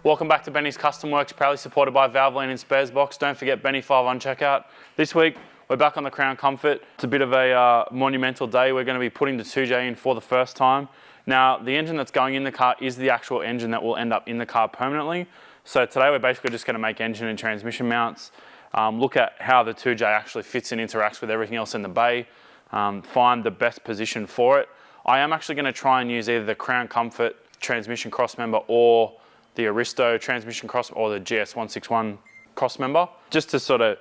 Welcome back to Benny's Custom Works, proudly supported by Valvoline and Sparesbox. Don't forget Benny 5 on checkout. This week, we're back on the Crown Comfort. It's a bit of a monumental day. We're going to be putting the 2J in for the first time. Now, the engine that's going in the car is the actual engine that will end up in the car permanently. So today, we're basically just going to make engine and transmission mounts, look at how the 2J actually fits and interacts with everything else in the bay, find the best position for it. I am actually going to try and use either the Crown Comfort transmission crossmember or the Aristo transmission cross or the GS161 crossmember, just to sort of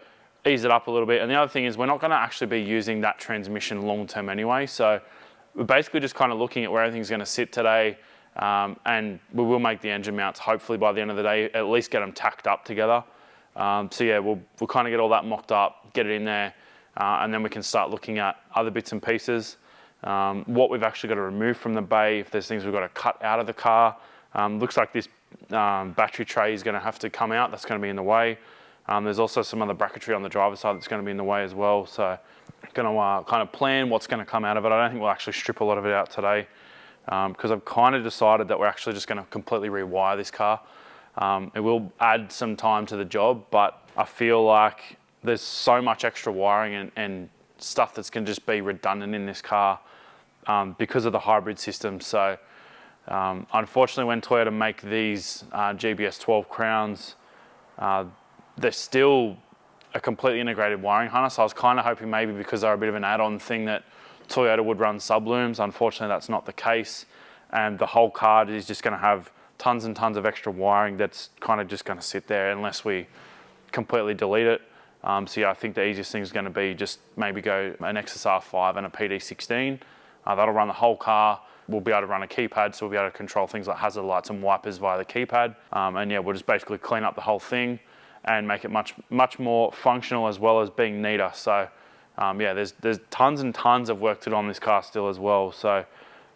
ease it up a little bit. And the other thing is we're not going to actually be using that transmission long term anyway. So we're basically just kind of looking at where everything's going to sit today, and we will make the engine mounts hopefully by the end of the day, at least get them tacked up together. So yeah, we'll kind of get all that mocked up, get it in there, and then we can start looking at other bits and pieces. What we've actually got to remove from the bay, if there's things we've got to cut out of the car. Looks like this battery tray is going to have to come out. That's going to be in the way. There's also some other bracketry on the driver's side that's going to be in the way as well. So going to kind of plan what's going to come out of it. I don't think we'll actually strip a lot of it out today, because I've kind of decided that we're actually just going to completely rewire this car. It will add some time to the job, but I feel like there's so much extra wiring and stuff that's going to just be redundant in this car because of the hybrid system. So unfortunately, when Toyota make these GBS 12 Crowns, they're still a completely integrated wiring harness. I was kind of hoping maybe because they're a bit of an add-on thing that Toyota would run sublooms. Unfortunately, that's not the case. And the whole car is just going to have tons and tons of extra wiring that's kind of just going to sit there unless we completely delete it. So yeah, I think the easiest thing is going to be just maybe go an XSR5 and a PD16. That'll run the whole car. We'll be able to run a keypad, so we'll be able to control things like hazard lights and wipers via the keypad. And yeah, we'll just basically clean up the whole thing and make it much more functional as well as being neater. So yeah, there's tons and tons of work to do on this car still as well. So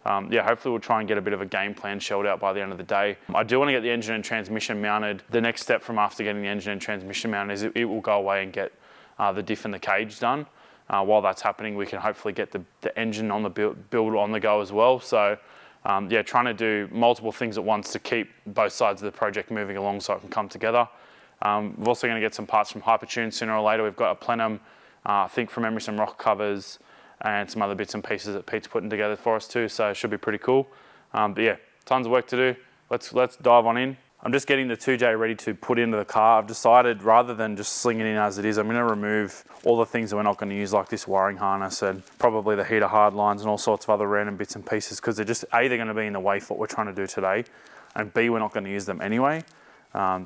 yeah, hopefully we'll try and get a bit of a game plan shelled out by the end of the day. I do want to get the engine and transmission mounted. The next step from after getting the engine and transmission mounted is it will go away and get the diff and the cage done. While that's happening, we can hopefully get the engine on the build on the go as well. So yeah, trying to do multiple things at once to keep both sides of the project moving along so it can come together. We're also going to get some parts from Hypertune sooner or later. We've got a plenum, I think from memory, some rock covers and some other bits and pieces that Pete's putting together for us too. So it should be pretty cool. But yeah, tons of work to do. Let's dive on in. I'm just getting the 2J ready to put into the car. I've decided rather than just sling it in as it is, I'm going to remove all the things that we're not going to use, like this wiring harness and probably the heater hard lines and all sorts of other random bits and pieces, because they're just A, they're going to be in the way for what we're trying to do today, and B, we're not going to use them anyway.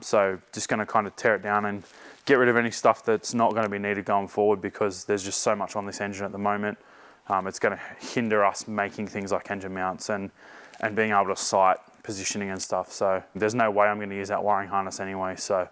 So just going to kind of tear it down and get rid of any stuff that's not going to be needed going forward, because there's just so much on this engine at the moment. It's going to hinder us making things like engine mounts and being able to sight positioning and stuff. So there's no way I'm going to use that wiring harness anyway, so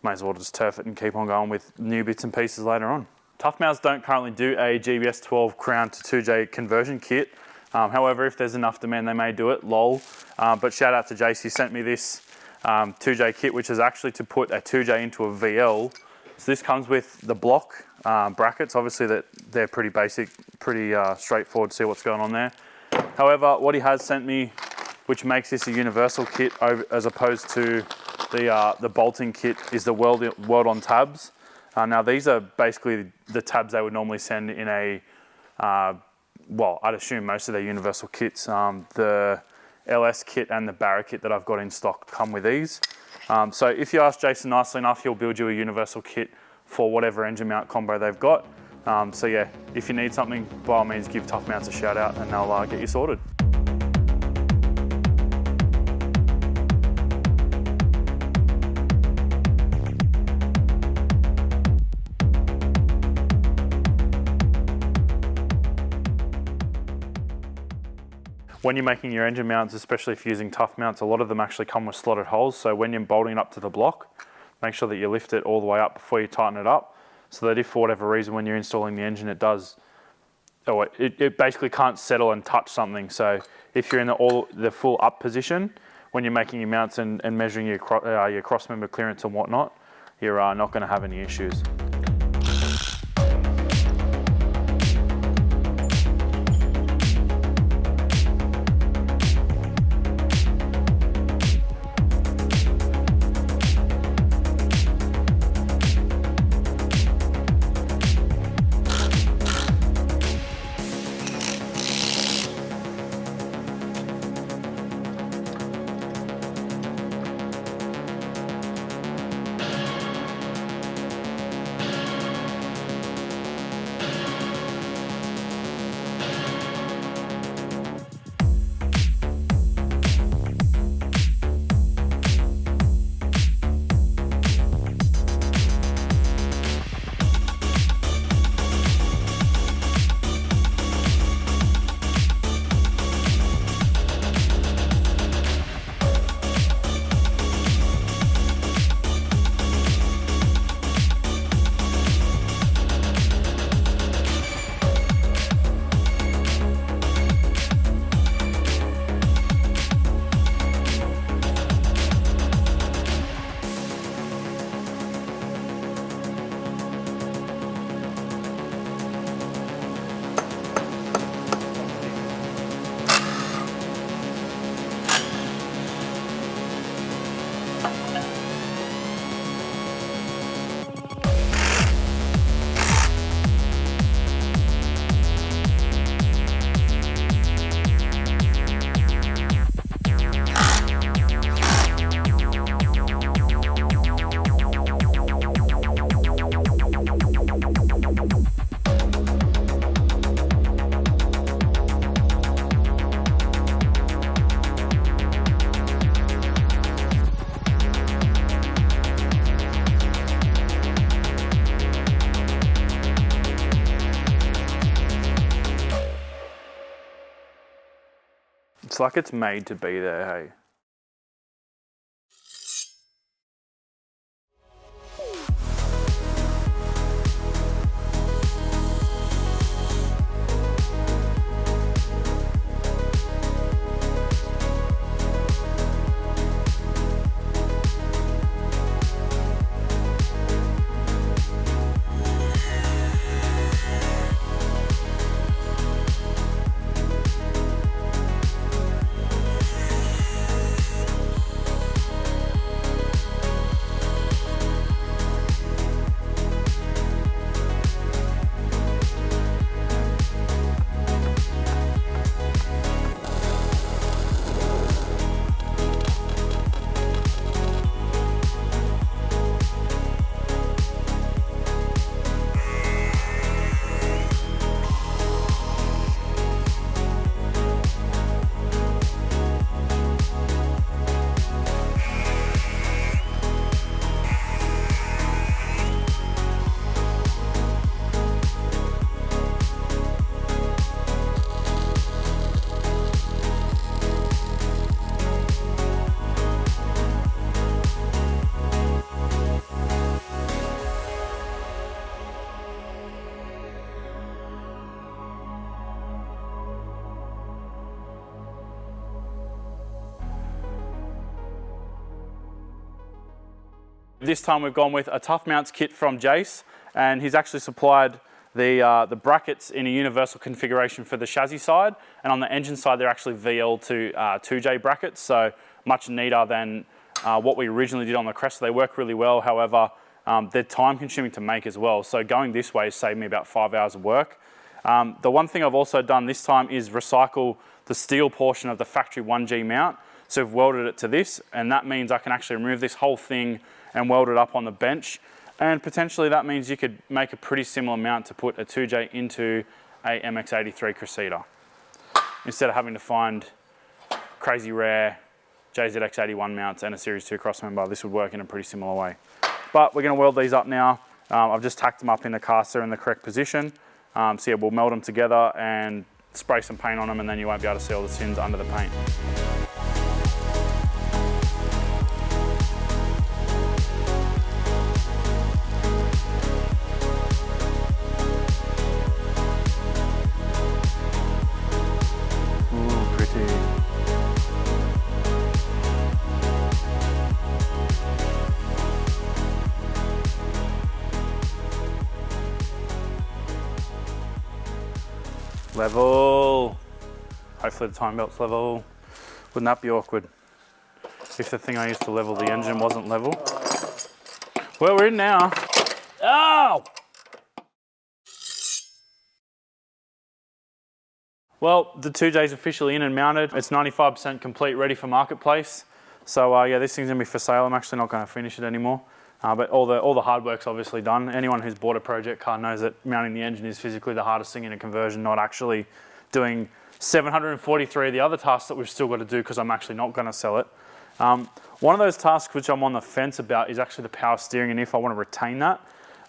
might as well just turf it and keep on going with new bits and pieces later on. Tough Mouths don't currently do a GBS 12 Crown to 2J conversion kit. However, if there's enough demand, they may do it, lol. But shout out to Jace, he sent me this 2J kit, which is actually to put a 2J into a VL. So this comes with the block brackets. Obviously they're pretty basic, pretty straightforward to see what's going on there. However, what he has sent me, which makes this a universal kit as opposed to the bolting kit, is the weld-on tabs. Now these are basically the tabs they would normally send in a, well, I'd assume most of their universal kits. The LS kit and the Barra kit that I've got in stock come with these. So if you ask Jason nicely enough, he'll build you a universal kit for whatever engine mount combo they've got. So yeah, if you need something, by all means give Tough Mounts a shout out and they'll get you sorted. When you're making your engine mounts, especially if you're using Tough Mounts, a lot of them actually come with slotted holes. So when you're bolting it up to the block, make sure that you lift it all the way up before you tighten it up, so that if for whatever reason when you're installing the engine it basically can't settle and touch something. So if you're in the full up position, when you're making your mounts and measuring your cross member clearance and whatnot, you're not going to have any issues. looks like it's made to be there, hey. This time we've gone with a tough mounts kit from Jace, and he's actually supplied the brackets in a universal configuration for the chassis side, and on the engine side they're actually VL to 2J brackets, so much neater than what we originally did on the Crest. They work really well, however they're time consuming to make as well, so going this way has saved me about 5 hours of work. The one thing I've also done this time is recycle the steel portion of the factory 1G mount, so we've welded it to this, and that means I can actually remove this whole thing and weld it up on the bench, and potentially that means you could make a pretty similar mount to put a 2J into a MX-83 Crusader instead of having to find crazy rare JZX81 mounts and a Series 2 crossmember. This would work in a pretty similar way. But we're going to weld these up now. I've just tacked them up in the caster in the correct position. So yeah, we'll meld them together and spray some paint on them, and then you won't be able to see all the sins under the paint. Level. Hopefully the time belt's level. Wouldn't that be awkward if the thing I used to level the engine wasn't level? Well, we're in now. Oh! Well, the 2J's officially in and mounted. It's 95% complete, ready for marketplace. So yeah, this thing's gonna be for sale. I'm actually not gonna finish it anymore. But all the hard work's obviously done. Anyone who's bought a project car knows that mounting the engine is physically the hardest thing in a conversion, not actually doing 743 of the other tasks that we've still got to do because I'm actually not going to sell it. One of those tasks which I'm on the fence about is actually the power steering, and if I want to retain that.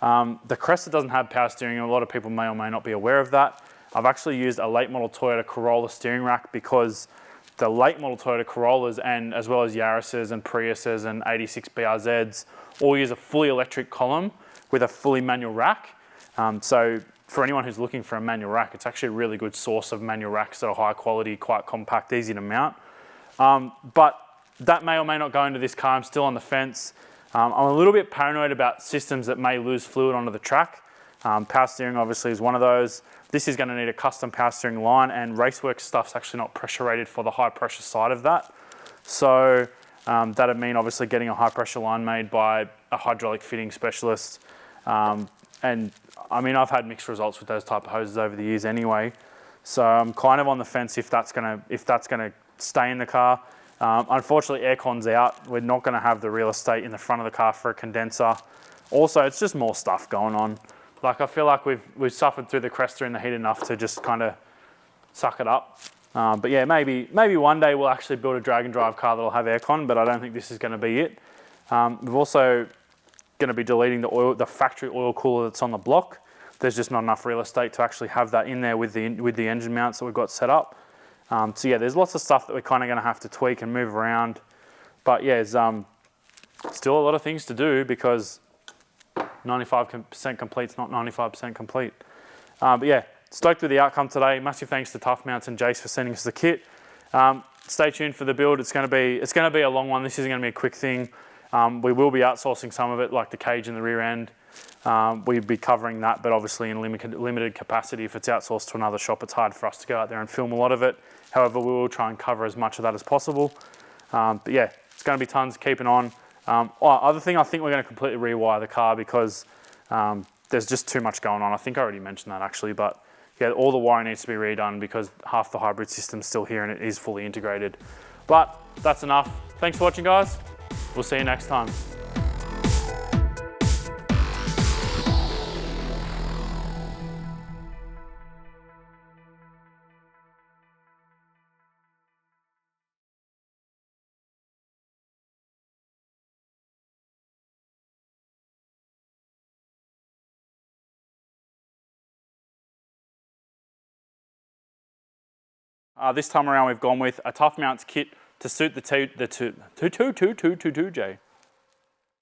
The Cresta doesn't have power steering, and a lot of people may or may not be aware of that. I've actually used a late model Toyota Corolla steering rack because the late model Toyota Corollas, and as well as Yaris's and Priuses and 86 BRZs, all use a fully electric column with a fully manual rack. So for anyone who's looking for a manual rack, it's actually a really good source of manual racks that are high quality, quite compact, easy to mount. But that may or may not go into this car. I'm still on the fence. I'm a little bit paranoid about systems that may lose fluid onto the track. Power steering obviously is one of those. This is going to need a custom power steering line, and Raceworks stuff's actually not pressure rated for the high pressure side of that. So that'd mean obviously getting a high pressure line made by a hydraulic fitting specialist. And I mean, I've had mixed results with those type of hoses over the years anyway. So I'm kind of on the fence if that's gonna stay in the car. Unfortunately, aircon's out. We're not gonna have the real estate in the front of the car for a condenser. Also, it's just more stuff going on. Like, I feel like we've suffered through the Cresta in the heat enough to just kind of suck it up. But yeah, maybe one day we'll actually build a drag and drive car that'll have aircon, but I don't think this is going to be it. We've also going to be deleting the factory oil cooler that's on the block. There's just not enough real estate to actually have that in there with the engine mounts that we've got set up. So yeah, there's lots of stuff that we're kind of going to have to tweak and move around. But yeah, there's still a lot of things to do because 95% complete's not 95% complete. But yeah, stoked with the outcome today. Massive thanks to Tough Mounts and Jace for sending us the kit. Stay tuned for the build. It's going to be a long one. This isn't going to be a quick thing. We will be outsourcing some of it, like the cage and the rear end. We'd be covering that, but obviously in limited capacity. If it's outsourced to another shop, it's hard for us to go out there and film a lot of it. However, we will try and cover as much of that as possible. But yeah, it's going to be tons. Keeping on. Other thing, I think we're going to completely rewire the car because there's just too much going on. I think I already mentioned that actually, but yeah, all the wiring needs to be redone because half the hybrid system's still here and it is fully integrated. But that's enough. Thanks for watching, guys. We'll see you next time. This time around, we've gone with a Tough Mounts kit to suit the 222J.